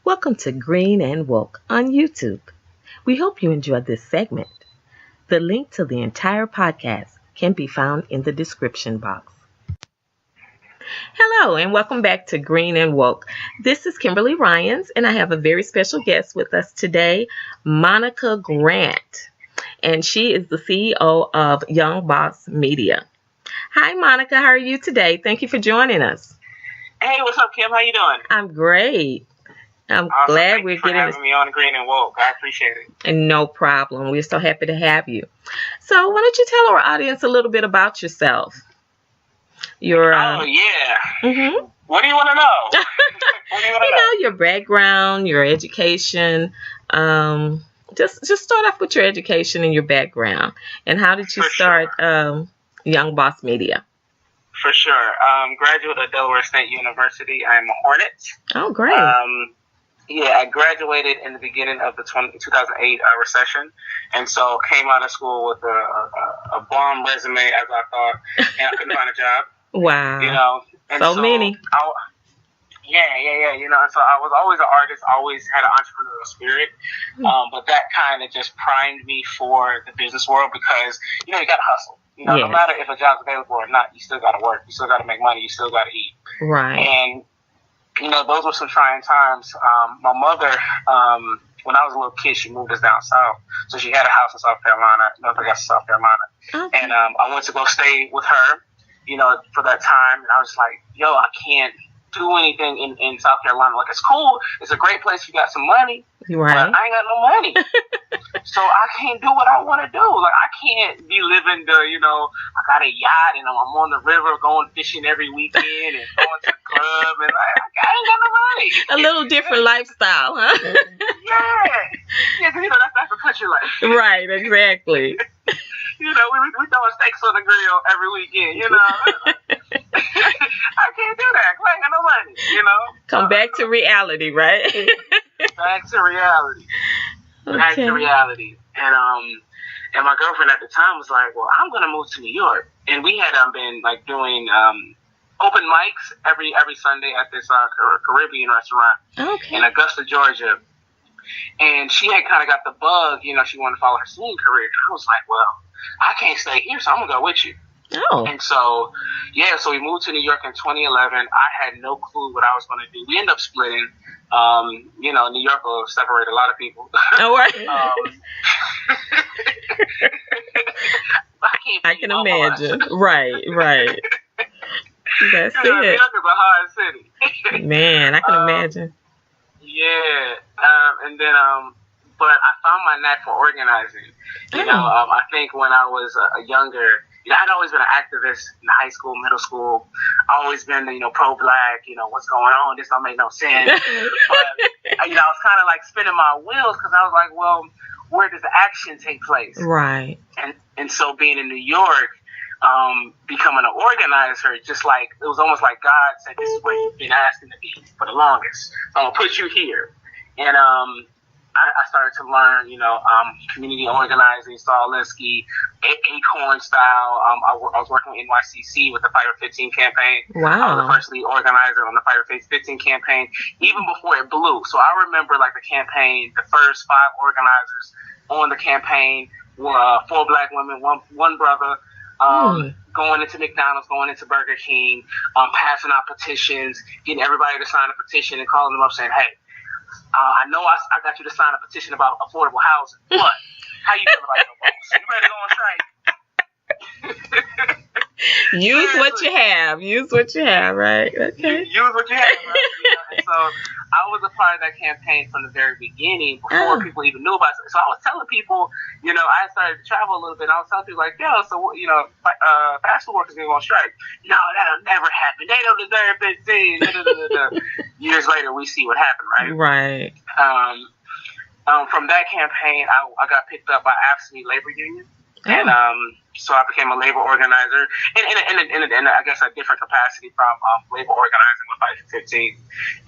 Welcome to Green and Woke on YouTube. We hope you enjoyed this segment. The link to the entire podcast can be found in the description box. Hello and welcome back to Green and Woke. This is Kimberly Ryans and I have a very special guest with us today, Monica Grant. And she is the CEO of Young Boss Media. Hi Monica, how are you today? Thank you for joining us. Hey, what's up, Kim? How you doing? I'm great. I'm awesome. glad Thank we're you for getting having me on Green and Woke. I appreciate it. And no problem. We're so happy to have you. So why don't you tell our audience a little bit about yourself? Your Oh yeah. Mm-hmm. What do you want to know? What do you want to know? Your background, your education. Just start off with your education and your background. And how did you start Young Boss Media? For sure. Graduate of Delaware State University. I'm a Hornet. Oh, great. Yeah, I graduated in the beginning of the 2008 recession, and so came out of school with a bomb resume, as I thought, and I couldn't find a job. Wow. And so many. Yeah. And so I was always an artist, always had an entrepreneurial spirit, but that kind of just primed me for the business world because, you got to hustle. No matter if a job's available or not, you still got to work. You still got to make money. You still got to eat. Right. And those were some trying times. My mother, when I was a little kid, she moved us down south. So she had a house in South Carolina, North Augusta, South Carolina. Okay. And I went to go stay with her, for that time. And I was like, I can't do anything in South Carolina. Like, it's cool. It's a great place if you got some money. Right. But I ain't got no money. So I can't do what I want to do. Like, I can't be living I got a yacht and I'm on the river going fishing every weekend and going to the club and I ain't got no money. A little different lifestyle, huh? Yeah, because that's the country life. Right, exactly. We throwing steaks on the grill every weekend, I can't do that because I ain't got no money, Come back to reality, right? Back to reality. Okay. Back to reality. And my girlfriend at the time was like, well, I'm going to move to New York. And we had been like doing open mics every Sunday at this Caribbean restaurant in Augusta, Georgia. And she had kind of got the bug, she wanted to follow her singing career. And I was like, well, I can't stay here, so I'm going to go with you. Oh. And so, so we moved to New York in 2011. I had no clue what I was going to do. We ended up splitting. New York will separate a lot of people. Oh, right. I can imagine. Right. That's it. New York is a hard city. Man, I can imagine. Yeah. And then, but I found my knack for organizing. I think when I was younger, I'd always been an activist in high school, middle school. I always been, pro-black, what's going on? This don't make no sense. But, I was kind of like spinning my wheels because I was like, well, where does the action take place? Right. And so being in New York, becoming an organizer, just like, it was almost like God said, this is where you've been asking to be for the longest. So I'm going to put you here. And, I started to learn, community organizing, Stalinski, Acorn style. I was working with NYCC with the Fighter 15 campaign. Wow. I was the first lead organizer on the Fighter 15 campaign, even before it blew. So I remember, like, the campaign, the first 5 organizers on the campaign were 4 black women, one brother, going into McDonald's, going into Burger King, passing out petitions, getting everybody to sign a petition and calling them up saying, hey, I know I got you to sign a petition about affordable housing, but how you feel about your votes? You ready to go on strike? Use what you have. Right? Okay. Use what you have, right? And so I was a part of that campaign from the very beginning before people even knew about it. So I was telling people, I started to travel a little bit. I was telling people like, fast food workers are going to go on strike. No, that'll never happen. They don't deserve 15. Years later, we see what happened, right? Right. From that campaign, I got picked up by AFSCME labor union. And so I became a labor organizer in I guess a different capacity from labor organizing with Fighter 15,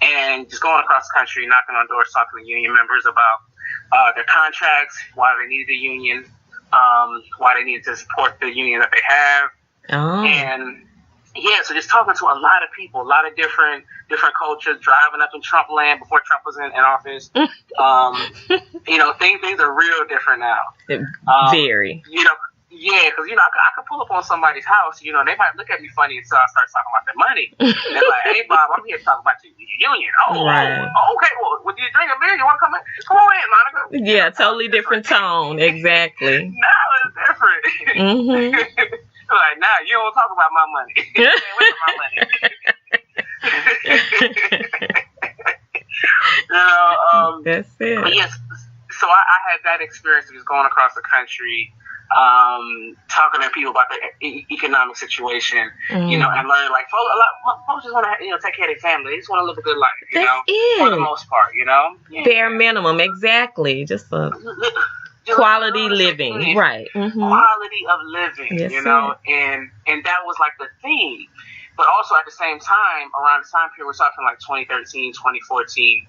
and just going across the country, knocking on doors, talking to union members about their contracts, why they needed a union, why they needed to support the union that they have, and yeah, so just talking to a lot of people, a lot of different cultures, driving up in Trump land before Trump was in office. Things are real different now. Very. Yeah, because I could pull up on somebody's house. They might look at me funny until I start talking about their money. They're like, "Hey, Bob, I'm here to talk about your union." Right. Okay. Well, would you drink a beer? You want to come in? Come on in, Monica. Yeah, totally different tone. Exactly. Now it's different. Mm-hmm. Like, nah, you don't talk about my money. Stay away from my money. That's it. But yes, so I had that experience of just going across the country, talking to people about their economic situation, and learning like folks just want to take care of their family. They just want to live a good life, for the most part, Yeah. Bare minimum, exactly. Just a quality living, right? Mm-hmm. Quality of living, yes, and that was like the theme. But also at the same time, around the time period, we're talking like 2013, 2014.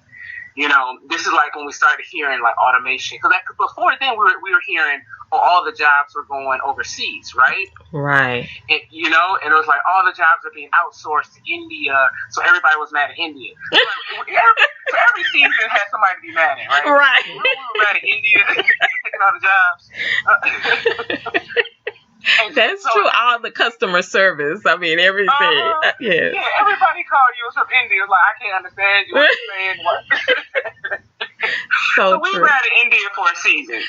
This is like when we started hearing like automation. Because before then, we were hearing all the jobs were going overseas, right? Right. And, and it was like all the jobs are being outsourced to India. So everybody was mad at India. So every season had somebody to be mad at, right? Right. We were mad at India taking all the jobs. That's true. All the customer service. I mean, everything. Yeah, everybody called you from India. Like, I can't understand you. What you're saying. So we were at India for a season,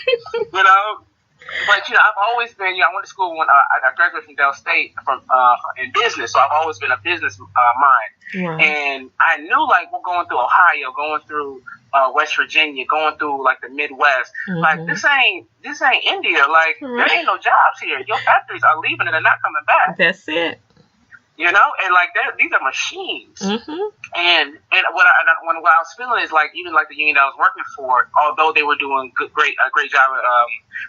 But, I've always been, I went to school when I graduated from Dell State in business. So I've always been a business mind. Right. And I knew, like, we're going through Ohio, going through West Virginia, going through like the Midwest. Mm-hmm. Like this ain't India. Like there ain't no jobs here. Your factories are leaving and they're not coming back. That's it. And like these are machines. Mm-hmm. And what I was feeling is like even like the union I was working for, although they were doing a great job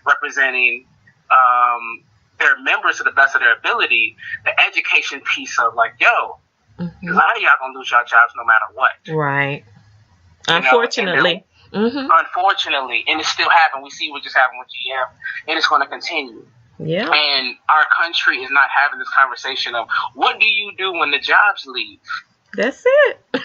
representing their members to the best of their ability, the education piece of like, a lot of y'all gonna lose your jobs no matter what. Right. Unfortunately. Unfortunately, and it still happened. We see what just happened with GM, and it's going to continue. Yeah. And our country is not having this conversation of what do you do when the jobs leave? That's it. Like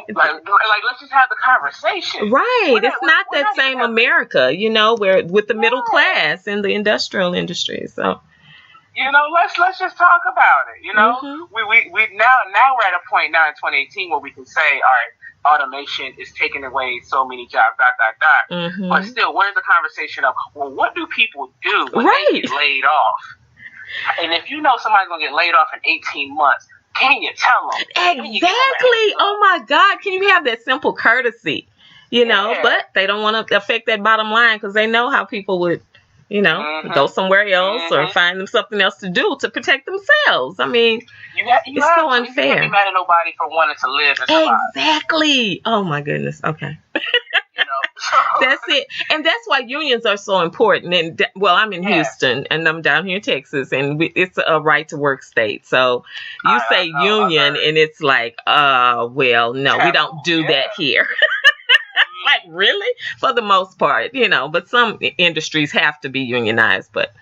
let's just have the conversation. Right. It's not that same America, where with the middle class and the industrial industry. So. Let's just talk about it. We now we're at a point now in 2018 where we can say, all right, automation is taking away so many jobs, ... Mm-hmm. But still, where's the conversation of, well, what do people do when they get laid off? And if somebody's going to get laid off in 18 months, can you tell them? Exactly. Oh, my God. Can you have that simple courtesy? But they don't want to affect that bottom line because they know how people would, go somewhere else or find them something else to do to protect themselves. I mean, it's so unfair. You can't be mad at nobody for wanting to live and survive. Exactly. Oh, my goodness. Okay. That's it. And that's why unions are so important. And I'm in Houston and I'm down here in Texas, and it's a right to work state. So you say union and it's like, no, we don't do that here. Like, really? For the most part, but some industries have to be unionized. But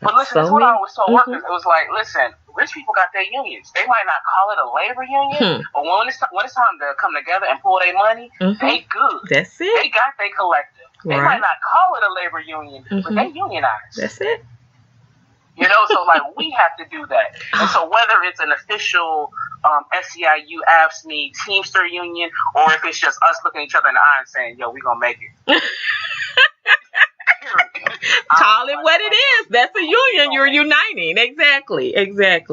listen, that's what I always told workers. It was like, listen, rich people got their unions. They might not call it a labor union, but when it's time to come together and pull their money, they good. That's it. They got their collective. They might not call it a labor union, but they unionized. That's it. So like we have to do that. And so whether it's an official SEIU, AFSCME, Teamster union, or if it's just us looking each other in the eye and saying, yo, we gonna make it. Call it what it is. That's a union. You're uniting. Exactly.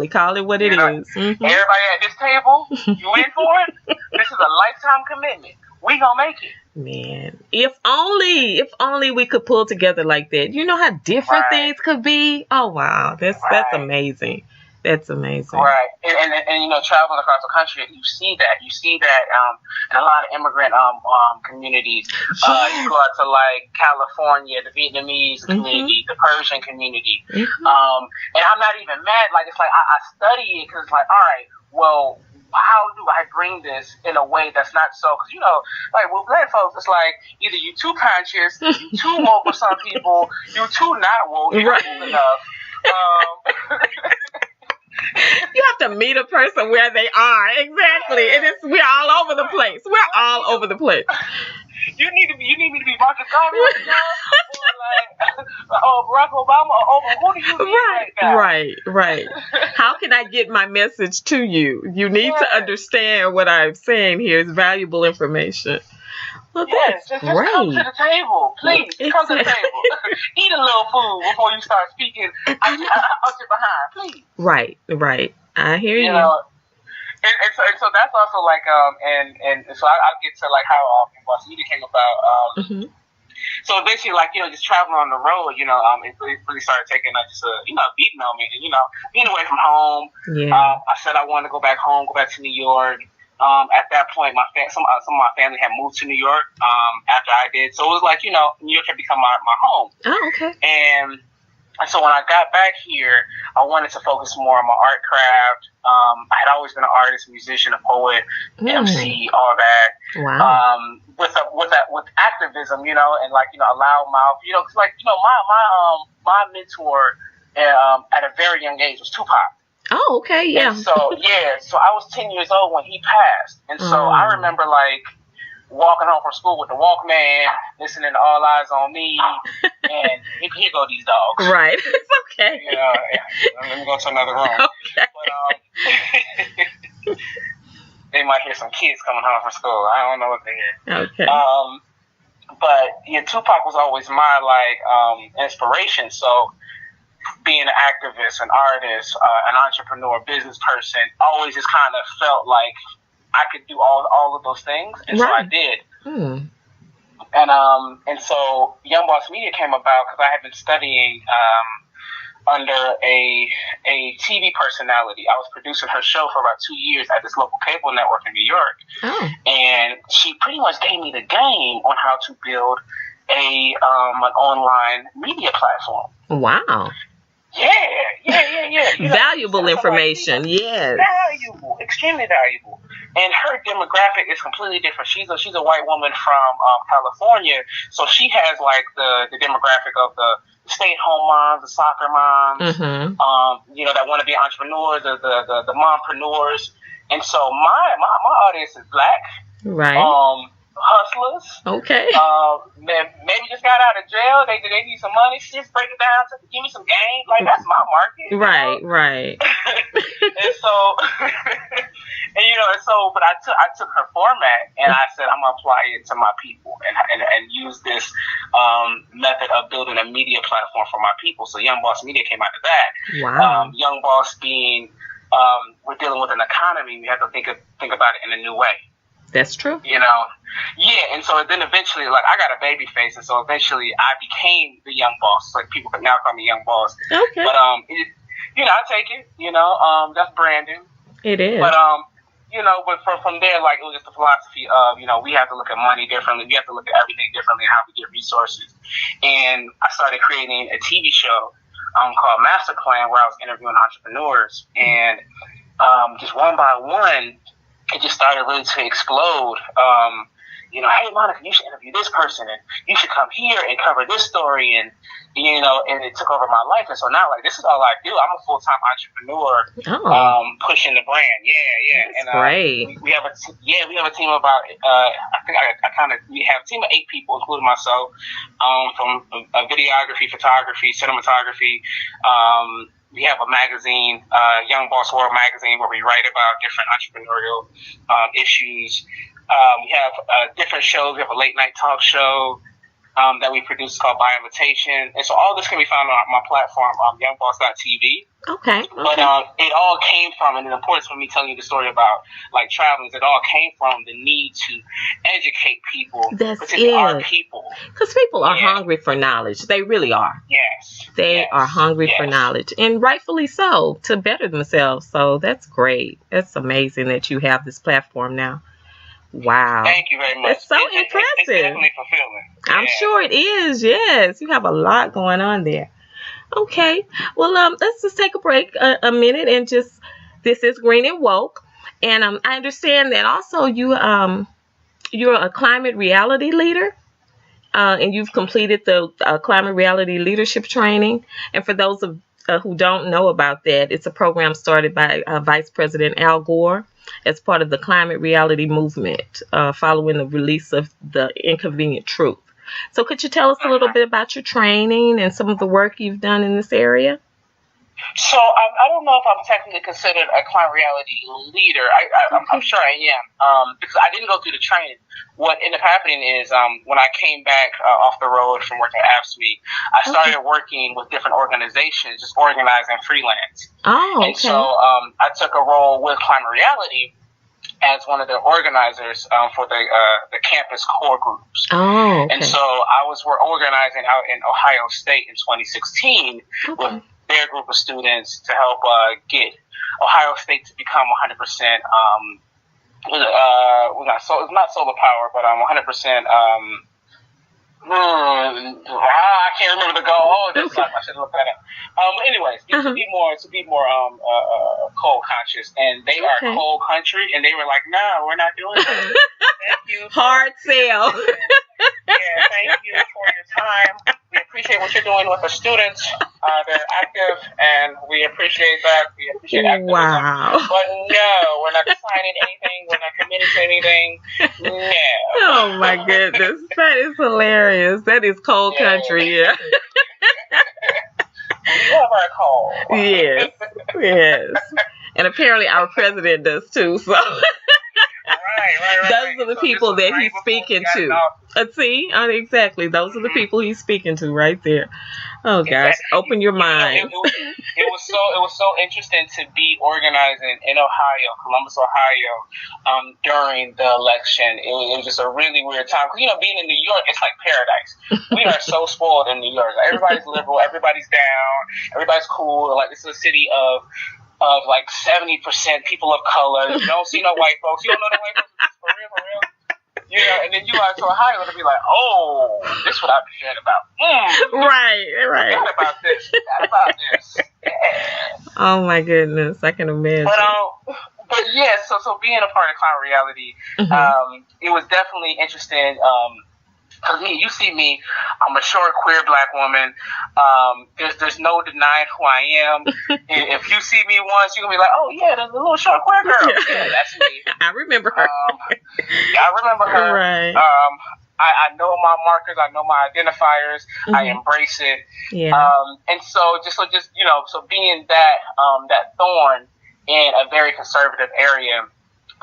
Call it what it is. Everybody at this table, you in for it? This is a lifetime commitment. We gonna make it. Man, if only we could pull together like that. You know how different things could be? Oh, wow. That's amazing. That's amazing. Right. And traveling across the country, you see that. In a lot of immigrant communities. You go out to like California, the Vietnamese community, the Persian community. And I'm not even mad. Like, it's like I study it because it's like, all right, well, how do I bring this in a way that's not so? Because, like with black folks, it's like either you too conscious, you too woke for some people, you too not woke, you're not woke enough. You have to meet a person where they are. Exactly. And we're all over the place. We're all over the place. You need me to be Marcus Garvey right now, or like Barack Obama, or who do you need right now? Right. How can I get my message to you? You need to understand what I'm saying here is valuable information. Well, that's just great. Come to the table, please. Come to the table. Eat a little food before you start speaking. I'll sit behind, please. Right. I hear you. And so that's also like and so I'll get to like how Boss Media came about. So basically, like, just traveling on the road, it really started taking just a beating on me, and being away from home. Yeah. I said I wanted to go back home, go back to New York. At that point, some of my family had moved to New York after I did, so it was like New York had become my home. Oh, okay. And so when I got back here, I wanted to focus more on my art craft. I had always been an artist, musician, a poet, MC, all that. Wow. With activism, and like a loudmouth, cause like my mentor at a very young age was Tupac. Oh, okay, yeah. And so I was 10 years old when he passed, and so I remember like walking home from school with the Walkman, listening to All Eyes on Me, and here go these dogs. Right, it's okay. Let me go to another room. Okay. But they might hear some kids coming home from school. I don't know what they hear. Okay. But Tupac was always my inspiration. So being an activist, an artist, an entrepreneur, business person, always just kind of felt like I could do all of those things, and so I did. And so Young Boss Media came about because I had been studying under a TV personality. I was producing her show for about 2 years at this local cable network in New York. Oh. And she pretty much gave me the game on how to build an online media platform. Wow. Yeah. Valuable information, yes. Valuable, extremely valuable. And her demographic is completely different. She's a white woman from California, so she has like the demographic of the stay-at-home moms, the soccer moms, that want to be entrepreneurs, the mompreneurs. And so my audience is black, right? Hustlers. Okay. Maybe just got out of jail. They need some money. Just break it down. Give me some game. Like, that's my market. Right. And so, but I took her format and I said I'm gonna apply it to my people and use this method of building a media platform for my people. So Young Boss Media came out of that. Wow. Young Boss being we're dealing with an economy. We have to think about it in a new way. That's true. And so then eventually, like, I got a baby face, and so eventually I became the Young Boss. Like, people can now call me Young Boss. Okay. But I take it. That's branding. It is. But but from there, like, it was just the philosophy of we have to look at money differently. We have to look at everything differently, how we get resources. And I started creating a TV show called Master Plan, where I was interviewing entrepreneurs, and just one by one, it just started really to explode. Hey, Monica, you should interview this person, and you should come here and cover this story, and and it took over my life. And so now, like, this is all I do. I'm a full-time entrepreneur, pushing the brand. That's great. We have a team of about we have a team of 8 people, including myself, from videography, photography, cinematography. We have a magazine, Young Boss World magazine, where we write about different entrepreneurial issues. We have different shows. We have a late night talk show that we produce called By Invitation. And so all this can be found on my platform, youngboss.tv. Okay. But it all came from, and the importance of me telling you the story about like traveling, it all came from the need to educate people, particularly our people. Because people are hungry for knowledge. They really are. Yes. They are hungry for knowledge, and rightfully so, to better themselves. So that's great. That's amazing that you have this platform now. Wow. Thank you very much. It's so impressive. It's definitely fulfilling. I'm sure it is. Yes. You have a lot going on there. Okay. Well, let's just take a break a minute and this is Green and Woke. And I understand that also you're a climate reality leader. And you've completed the climate reality leadership training. And for those of who don't know about that, it's a program started by Vice President Al Gore as part of the climate reality movement, following the release of The Inconvenient Truth. So could you tell us a little bit about your training and some of the work you've done in this area? So I don't know if I'm technically considered a climate reality leader. I'm sure I am, because I didn't go through the training. What ended up happening is when I came back off the road from working at AFSCME, I started working with different organizations, just organizing freelance. Oh, okay. And so I took a role with Climate Reality as one of the organizers for the campus core groups. Oh, okay. And so I was organizing out in Ohio State in 2016 with their group of students to help get Ohio State to become 100%. It's not solar power, but 100%. I can't remember the goal. Oh, this sucks. I should look that up. Anyways, to be more coal conscious, and they are a coal country, and they were like, "No, we're not doing that." Thank you. Hard sell. Yeah, thank you for your time. We appreciate what you're doing with the students. They're active, and we appreciate that. We appreciate activism. Wow. But no, we're not signing anything. We're not committing to anything. No. Oh my goodness, that is hilarious. That is cold country, yeah. We love our coal. Yes, yes. And apparently our president does too. So. Right. Those are the people that he's speaking to. See, exactly. Those are the people he's speaking to right there. Oh gosh, open your mind. It was so interesting to be organizing in Ohio, Columbus, Ohio, during the election. It was just a really weird time because being in New York, it's like paradise. We are so spoiled in New York. Everybody's liberal, everybody's down, everybody's cool. Like this is a city of like 70% people of color. You don't see no white folks. You don't know the white folks. For real. And then you go out to Ohio and be like, oh, this is what I've been hearing about. Right. Forgot about this. Yeah. Oh my goodness, I can imagine. But yeah, so being a part of Climate Reality, it was definitely interesting. Because you see me, I'm a short, queer black woman. There's no denying who I am. If you see me once, you're going to be like, oh, yeah, there's a little short, queer girl. Yeah, that's me. I remember her. I remember her. Right. I know my markers. I know my identifiers. I embrace it. Yeah. And so being that thorn in a very conservative area,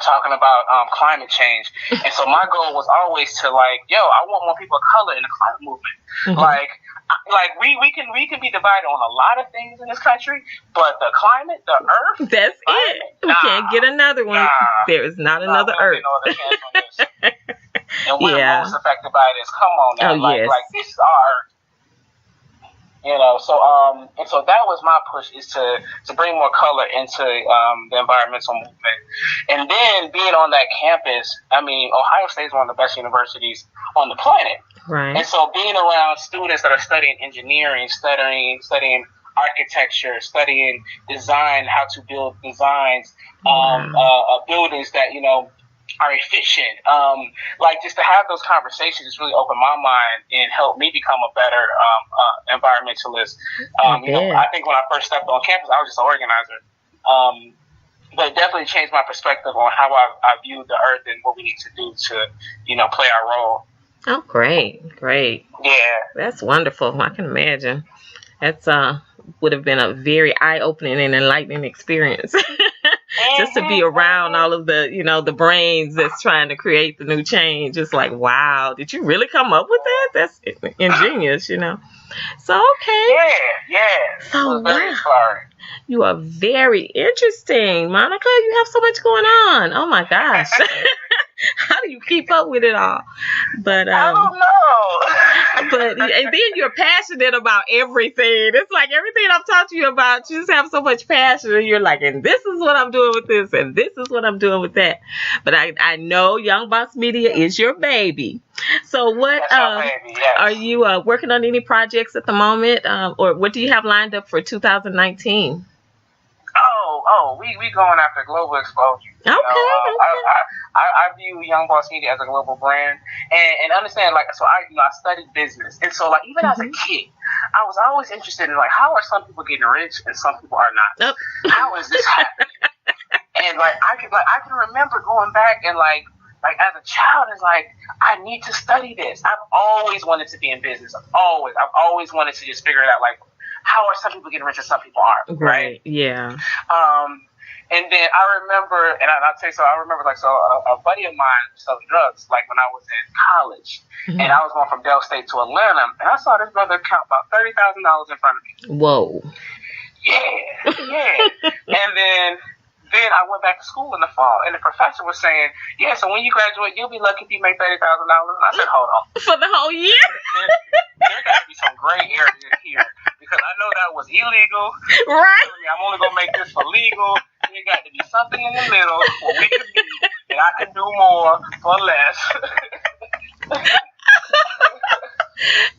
talking about climate change. And so my goal was always to I want more people of color in the climate movement. Like we can be divided on a lot of things in this country, but the climate, the earth, that's it. We can't get another one. There is not another earth. No other chance on this. And we're most affected by this. Come on now. Yes. Like this is our earth. So that was my push, is to bring more color into the environmental movement. And then being on that campus, Ohio State is one of the best universities on the planet. Right. And so being around students that are studying engineering, studying architecture, studying design, how to build designs, buildings that, are efficient. Just to have those conversations just really opened my mind and helped me become a better environmentalist. I think when I first stepped on campus, I was just an organizer. But it definitely changed my perspective on how I viewed the earth and what we need to do to, play our role. Oh, great. Yeah. That's wonderful. I can imagine. That's would have been a very eye-opening and enlightening experience. Just to be around all of the, the brains that's trying to create the new change. It's like, wow, did you really come up with that? That's ingenious, So, okay. Yeah. So, very inspiring. You are very interesting, Monica. You have so much going on. Oh my gosh. How do you keep up with it all? But I don't know. and then you're passionate about everything. It's like everything I've talked to you about, you just have so much passion, and you're like, and this is what I'm doing with this, and this is what I'm doing with that. But I know Young Boss Media is your baby. So what are you working on any projects at the moment, or what do you have lined up for 2019? We going after global exposure. Okay. I view Young Boss Media as a global brand, and understand, I studied business, and so even as a kid, I was always interested in, like, how are some people getting rich and some people are not? Oh. How is this happening? And like I can remember going back and like as a child, it's like, I need to study this. I've always wanted to be in business. I've always wanted to just figure it out. Like, how are some people getting rich and some people aren't? Right? Yeah. And then I remember, and I'll tell you, so I remember, like, so a buddy of mine selling drugs, like, when I was in college, and I was going from Del State to Atlanta, and I saw this brother count about $30,000 in front of me. Whoa. Yeah. And then I went back to school in the fall, and the professor was saying, yeah, so when you graduate, you'll be lucky if you make $30,000. And I said, hold on. For the whole year? There got to be some gray area here, because I know that was illegal. Right. I'm only going to make this for legal. There got to be something in the middle where we can be, and I can do more for less.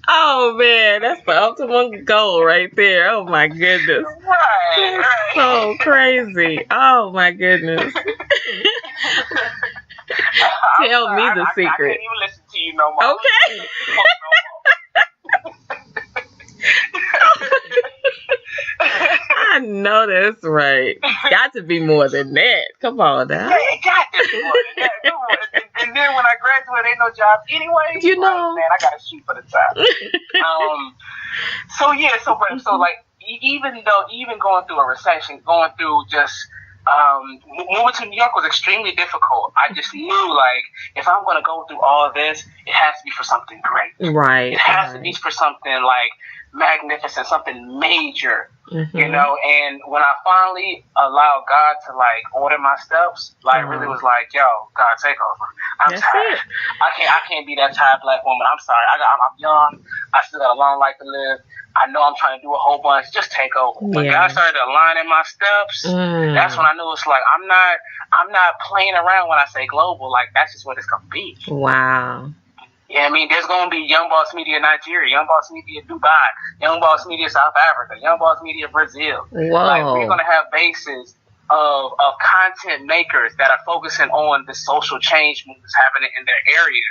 Oh man, that's the ultimate goal right there. Oh my goodness. Right. So crazy. Oh my goodness. Tell me the secret. I can't even listen to you no more. Okay. I know that's right. Got to be more than that. Come on now. Yeah, it got to be more than that. Come on. And then when I graduate, ain't no job anyway. You know, man, I gotta shoot for the job. So like, even going through a recession, going through just moving to New York was extremely difficult. I just knew, like, if I'm gonna go through all this, it has to be for something great. Right. It has to be for something like magnificent, something major. Mm-hmm. You know, and when I finally allowed God to, like, order my steps, like, really was like, yo, God, take over. I'm tired. I can't be that tired black woman. I'm sorry. I'm young. I still got a long life to live. I know I'm trying to do a whole bunch. Just take over. When God started aligning my steps, that's when I knew it's like, I'm not playing around when I say global. Like, that's just what it's gonna be. Wow. Yeah, I mean, there's going to be Young Boss Media Nigeria, Young Boss Media Dubai, Young Boss Media South Africa, Young Boss Media Brazil. Whoa. Like, we're going to have bases of content makers that are focusing on the social change movements happening in their area.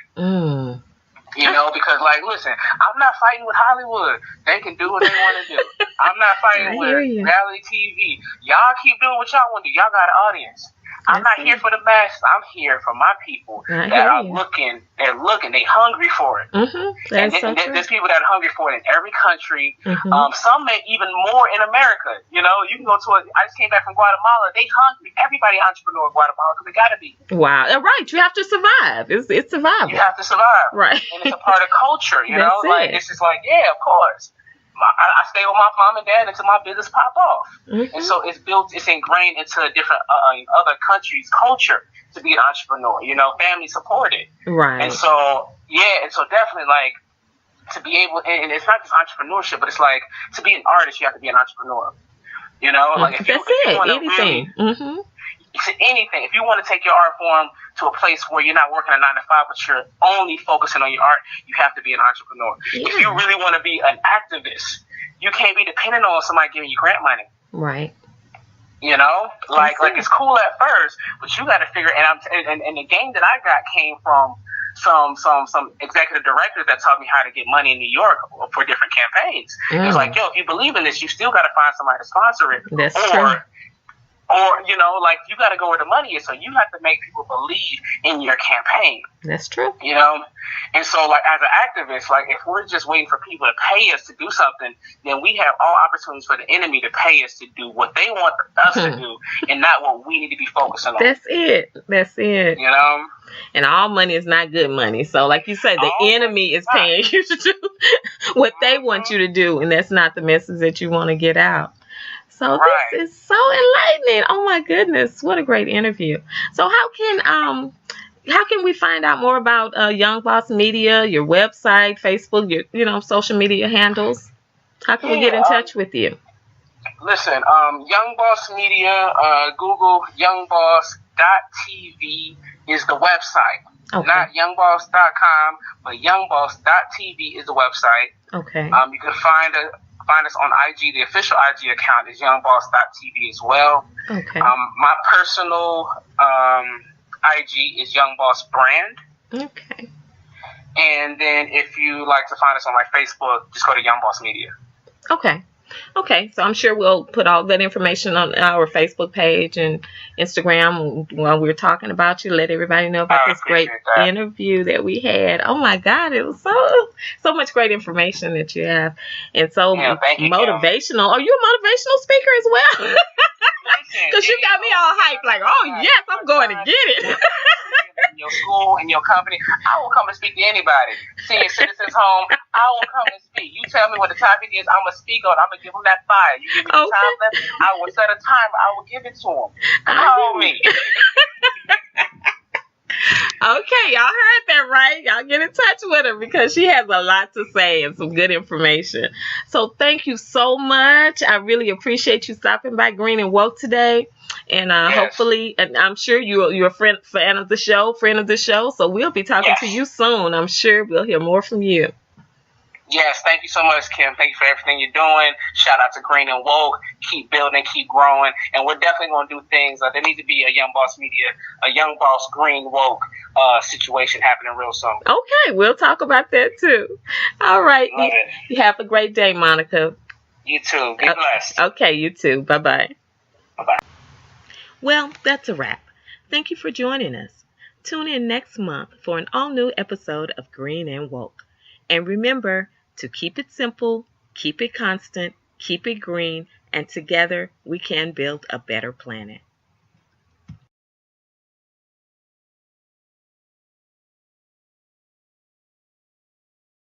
You know, because, like, listen, I'm not fighting with Hollywood. They can do what they want to do. I'm not fighting with reality TV. Y'all keep doing what y'all want to do. Y'all got an audience. I'm not here for the masses. I'm here for my people that are looking. They're looking. They hungry for it. And there's people that are hungry for it in every country. Some may even more in America. You know, you can go to I just came back from Guatemala. They hungry. Everybody entrepreneur in Guatemala, because they gotta be. Wow. Right. You have to survive. It's survival. You have to survive. Right. And it's a part of culture. You know, like, it's just like, yeah, of course. I stay with my mom and dad until my business pop off. And so it's ingrained into a different other countries' culture to be an entrepreneur. You know, family supported. Right. And so definitely, like, to be able, and it's not just entrepreneurship, but it's like, to be an artist, you have to be an entrepreneur. You know, like, if you want to anything. Anything. If you want to take your art form to a place where you're not working a 9-to-5, but you're only focusing on your art, you have to be an entrepreneur. If you really want to be an activist, you can't be dependent on somebody giving you grant money. Right. You know, like it's cool at first, but you got to figure. And the game that I got came from some executive directors that taught me how to get money in New York for different campaigns. It was like, yo, if you believe in this, you still got to find somebody to sponsor it. That's true. Or, you know, like, you got to go where the money is. So you have to make people believe in your campaign. That's true. You know? And so, like, as an activist, like, if we're just waiting for people to pay us to do something, then we have all opportunities for the enemy to pay us to do what they want us to do, and not what we need to be focusing on. That's it. You know? And all money is not good money. So, like you said, the enemy is paying you to do what they want you to do, and that's not the message that you want to get out. So this is so enlightening. Oh my goodness, what a great interview. So how can we find out more about Young Boss Media, your website, Facebook, your social media handles? How can we get in touch with you? Listen, Young Boss Media, Google youngboss.tv is the website. Okay. Not youngboss.com, but youngboss.tv is the website. Okay. You can find us on IG. The official IG account is youngboss.tv as well. Okay. My personal IG is Young Boss Brand. Okay. And then if you like to find us on, like, Facebook, just go to Young Boss Media. Okay. Okay, so I'm sure we'll put all that information on our Facebook page and Instagram while we're talking about you. Let everybody know about this great interview that we had. Oh my God, it was so much great information that you have, and so motivational. Are you a motivational speaker as well? Because you got me all hyped, like, oh yes, I'm going to get it. In your school, in your company, I will come and speak to anybody. Senior citizens home, I will come and speak. You tell me what the topic is, I'm gonna speak on. I'm gonna give them that fire. You give me the time limit, I will set a timer. I will give it to them. Call me. Okay, y'all heard that right? Y'all get in touch with her because she has a lot to say and some good information. So thank you so much. I really appreciate you stopping by Green and Woke today. And hopefully, and I'm sure you're a fan of the show. So we'll be talking to you soon. I'm sure we'll hear more from you. Yes, thank you so much, Kim. Thank you for everything you're doing. Shout out to Green and Woke. Keep building, keep growing. And we're definitely going to do things. There needs to be a Young Boss Media, a Young Boss Green Woke situation happening real soon. Okay, we'll talk about that too. All right. Love it. You have a great day, Monica. You too. Be blessed. Okay, you too. Bye-bye. Bye-bye. Well, that's a wrap. Thank you for joining us. Tune in next month for an all-new episode of Green and Woke. And remember to keep it simple, keep it constant, keep it green, and together we can build a better planet.